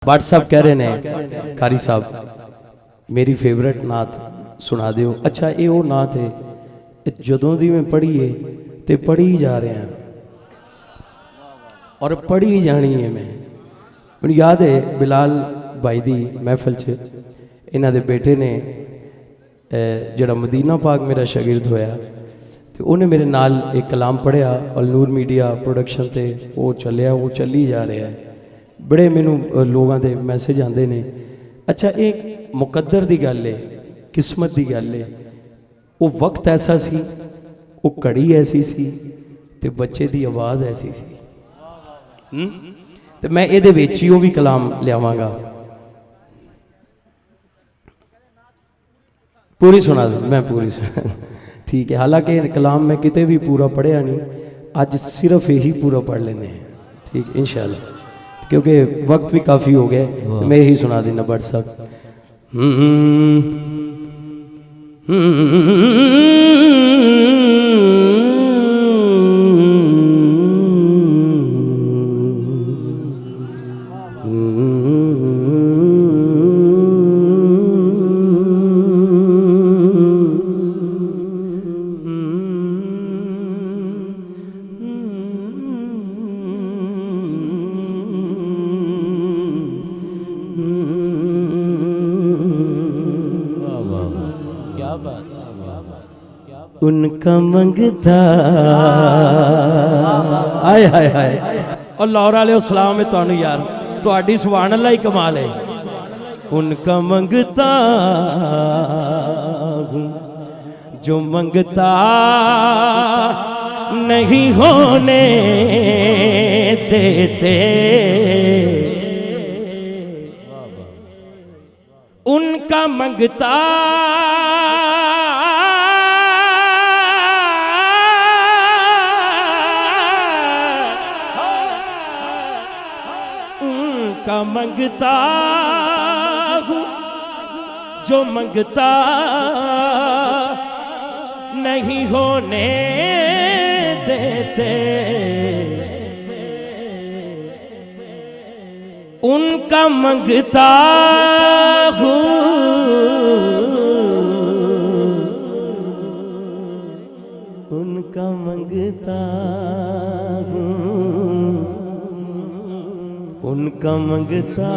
भट्ट साहब कह रहे ने कारी साहब मेरी फेवरेट नात सुना दियो। अच्छा ये वो नात है जदों दी मैं पढ़ी है तो पढ़ी जा रहे हैं और पढ़ी जानी है। मैं याद है बिलाल भाई दी महफिल च इन्हां दे बेटे ने जड़ा मदीना पाक मेरा शागिर्द होया तो उन्हें मेरे नाल एक कलाम पढ़िया और नूर मीडिया प्रोडक्शन ते वो चलिया वो चली जा रहा है। बड़े मैनू लोगों के मैसेज आते हैं। अच्छा एक मुकद्दर की गल है, किस्मत की गल है। वो वक्त ऐसा सी, वो घड़ी ऐसी सी ते बच्चे की आवाज़ ऐसी सी। तो मैं ये विच ही वो भी कलाम लियावांगा। पूरी सुना दो, मैं पूरी सुना ठीक है। हालांकि कलाम मैं किते भी पूरा पढ़िया नहीं, अज सिर्फ यही पूरा पढ़ लेने हैं ठीक इंशाअल्लाह, क्योंकि वक्त भी काफ़ी हो गया। तो मैं यही सुना देना भट्ट साहब। उनका मंगता आए हाय हाय और लाहौर वाले सलाम है तुहानू यार, तुहाडी सुभान अल्लाह ही कमाल है। उनका मंगता हूँ जो मंगता नहीं होने देते, उनका मंगता का मंगता हूँ जो मंगता नहीं होने देते, उनका मंगता हूँ उनका मंगता हूँ उनका मंगता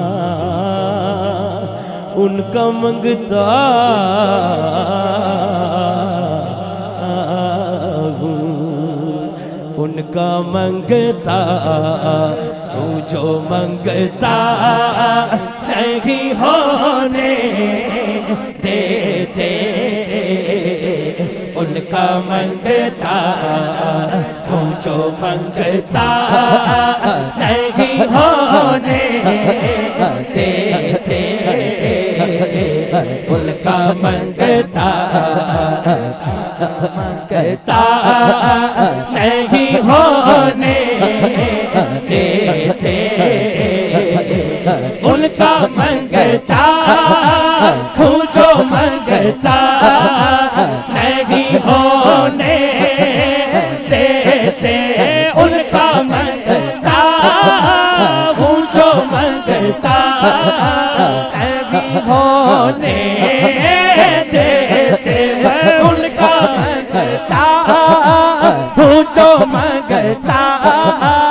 उनका मंगता हूँ उनका मंगता हूँ जो मंगता नहीं होने देते, उनका मंगता हूँ जो मंगता नहीं होने देते, उनका मंगता मंगता नहीं होने देते, उनका मंगता हूँ जो मंगता नहीं होने देते, उनका मंगता हूँ जो मंगता नहीं होने देते, उनका मंगता हूँ जो मंगता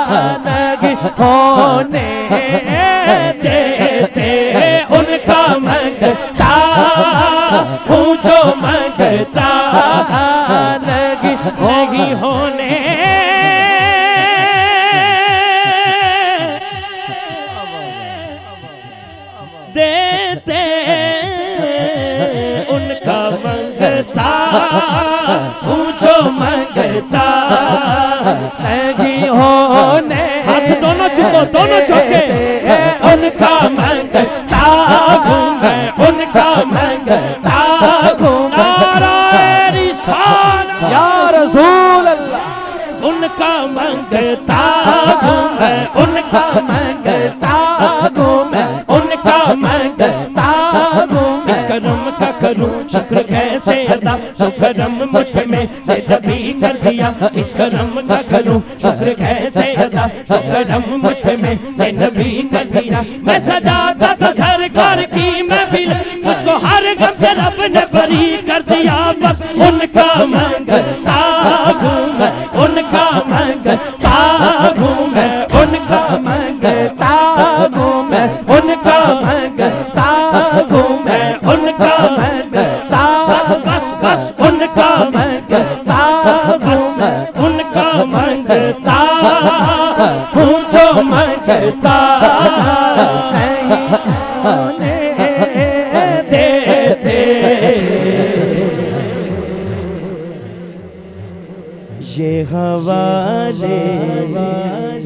नहीं होने देते, उनका मंगता हूँ जो मंगता नहीं होने देते, उनका मंगता हूँ जो मंगता नहीं होने। हाथ दोनों चुको, दोनों चुके। उनका मंगता हूँ मैं, उनका मंगता हूँ। नाराए रिसालत या रसूल अल्लाह। उनका मंगता हूँ मैं, उनका मंगता हूँ मैं, उनका मंगता हूँ। इस करम का करूँ करूं शुक्र कैसे अदा, शुक्रम मुझ पे मैंने नबी कर दिया, इस करम का करूं शुक्र कैसे अदा, शुक्रम मुझ पे मैंने नबी कर दिया। मैं सजाता था सरकार की महफिल, मुझको हर गम से रब ने बरी कर दिया, बस उनका मंगता हूं मैं, उनका मंगता हूं मैं, उनका मंगता हूं मैं, उनका मंगता हूं मैं, उनका मंगता, बस बस बस उनका मंगता, बस उनका मंगता हूं जो मंगता ये हवाले,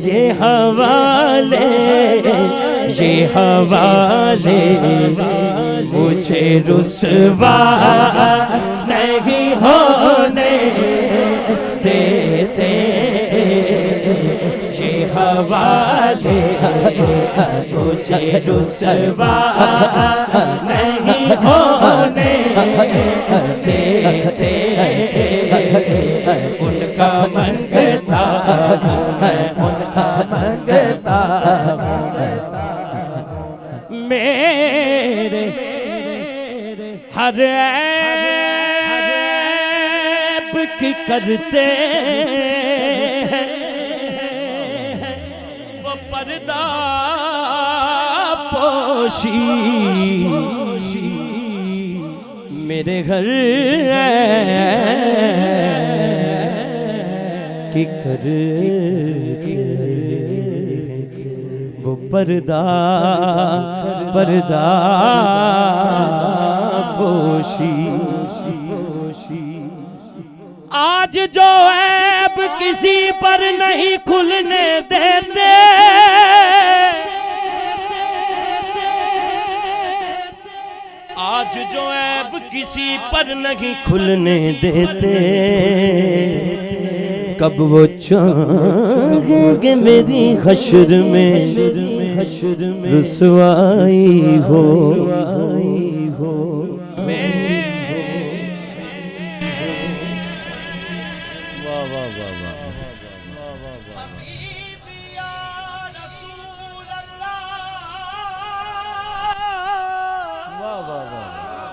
ये हवाले, ये हवाले मुझे रुसवा नहीं होने देते, ये हवाले मुझे रुसवा नहीं होने देते, उनका मंगता हूं मैं, उनका मंगता मेरे हर ऐब की करते हैं वो पर्दा पोशी, मेरे घर की कर वो पर्दा पर्दा पोशी। आज जो ऐब किसी पर नहीं खुलने देते, आज जो ऐब किसी पर नहीं खुलने देते, कब वो चाहेंगे मेरी हश्र में रुसवाई हो।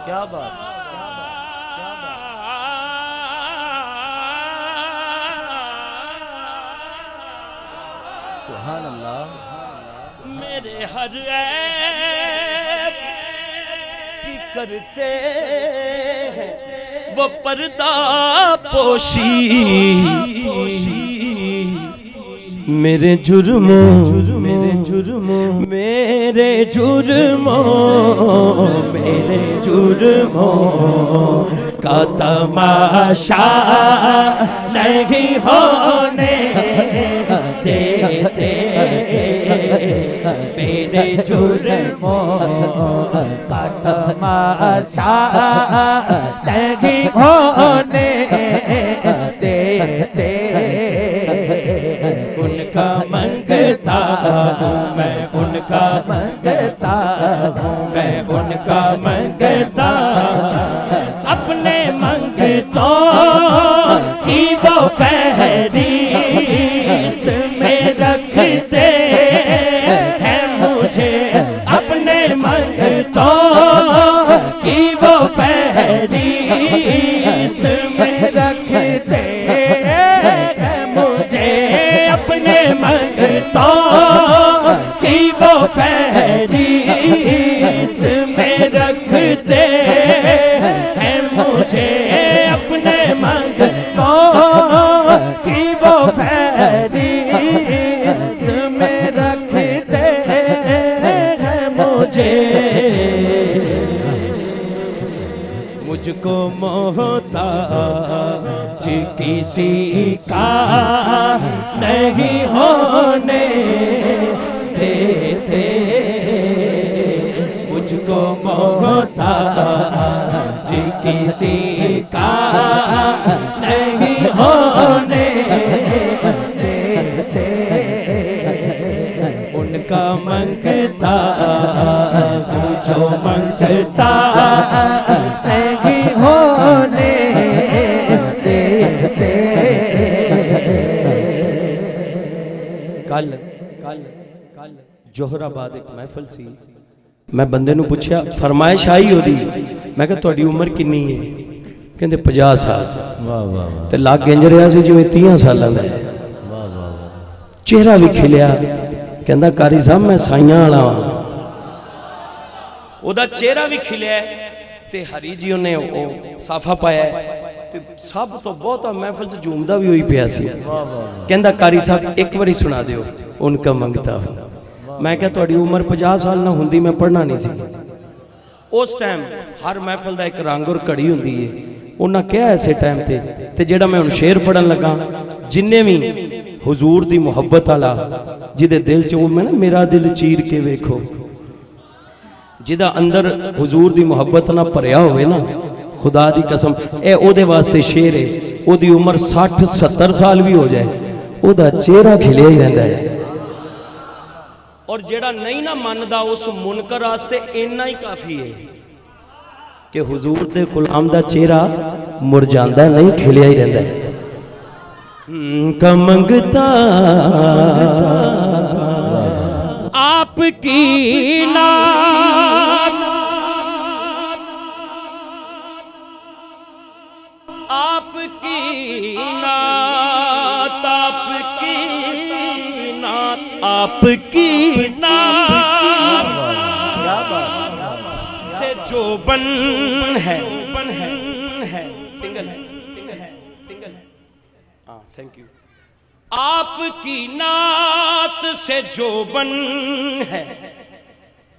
क्या बात, सुभान अल्लाह। मेरे हर ऐब की करते हैं वो पर्दा पोशी, मेरे जुर्मों मेरे जुर्मों मेरे जुर्मों मेरे जुर्मों का तमाशा नहीं होने देते, मेरे जुर्मों का तमाशा नहीं होने देते, उनका मंगता हूँ मैं, उनका मंगता हूँ मैं, उनका मंगता अपने मंगतों की वो फहरिस्त में रखते हैं मुझे, अपने मंगतों की वो फहरिस्त में रखते हैं मुझे, अपने मंगतों की वो फहरिस्त में रखते हैं मुझे, अपने मंगतों की वो फहरिस्त में रखते हैं मुझे। मुझको मोहताज किसी का नहीं होने देते, मुझको मोहताज किसी का नहीं होने देते, उनका मंगता जो मंगता जोहराबाद एक महफिल सी, मैं बंदे नूं पुछया फरमाइश आई ओदी, मैं कहा तुहाडी उम्र किन्नी है? कहंदे 50 साल। वाह वाह वाह ते लग इंज रहा सी जिवें 30 सालां दा है। वाह वाह वाह चेहरा भी खिलिया, कहंदा कारी साहब मैं साइयां वाला वां। ओदा चेहरा भी खिलिया ते हरी जी उन्हें ओ साफा पाया ते सब तो बहुत महफिल च झूमदा भी होई पिया सी। कहंदा कारी साहब एक बारी सुना दिओ उनका मंगता हो। मैं क्या तुहाडी उम्र 50 साल ना हुंदी मैं पढ़ना नहीं सी। उस टाइम हर महफिल दा एक रंग और घड़ी हुंदी है। उन्हां कहा ऐसे टाइम ते जेड़ा मैं हुण शेर पढ़न लगा, जिन्ने भी हुजूर दी मुहब्बत वाला जिदे दिल च वो मैं ना मेरा दिल चीर के वेखो, जिदा अंदर हुजूर दी मुहब्बत ना भरिया होवे ना, खुदा दी कसम ए ओदे वास्ते शेर है। ओदी उम्र 60-70 साल भी हो जाए ओदा चेहरा खिलिया ही रहंदा है। और जेड़ा नहीं ना मनदा उस मुनकर वास्ते इन्ना ही काफी है कि हुजूर दे गुलाम दा चेहरा मुरझांदा नहीं, खिलिया ही रहंदा है। का मंगता आपकी नात, आपकी नात, आपकी नात, आपकी नात क्या बात से जो बन है, सिंगल है, सिंगल है। हाँ थैंक यू। आपकी नात से जो बन है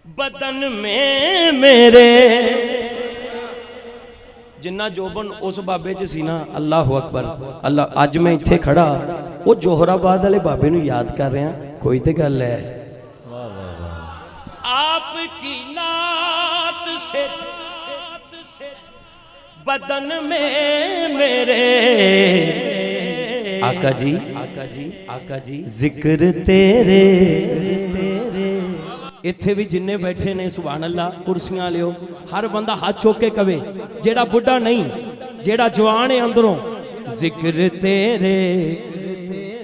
बदन में मेरे, जिन्ना जोबन उस बाबे च सी ना, अल्लाह अकबर अल्लाह। अज मैं इत्थे खड़ा वो जोहराबाद वाले बाबे नूं याद कर रहा, कोई तो गल है। आपकी नात से बदन में मेरे, आका जी आका जी आका जी जिक्र तेरे इत्थे भी जिन्ने बैठे ने सुभान अल्लाह, कुर्सियां लियो, हर बंदा हाथ चुक के कवे, जेड़ा बुढ़ा नहीं जेड़ा जवान है अंदरों, जिक्र तेरे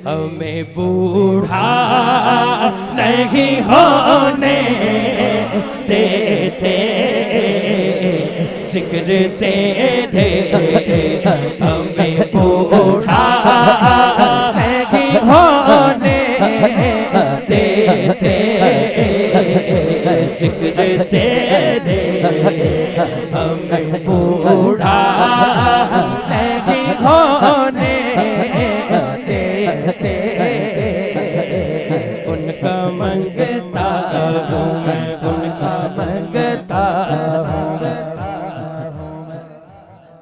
हमें बूढ़ा नहीं होने देते, जिक्र तेरे हमें बूढ़ा नहीं होने देते, जिक्र तेरे हमें बूढ़ा नहीं होने देते, उनका मंगता हूँ मैं, उनका मंगता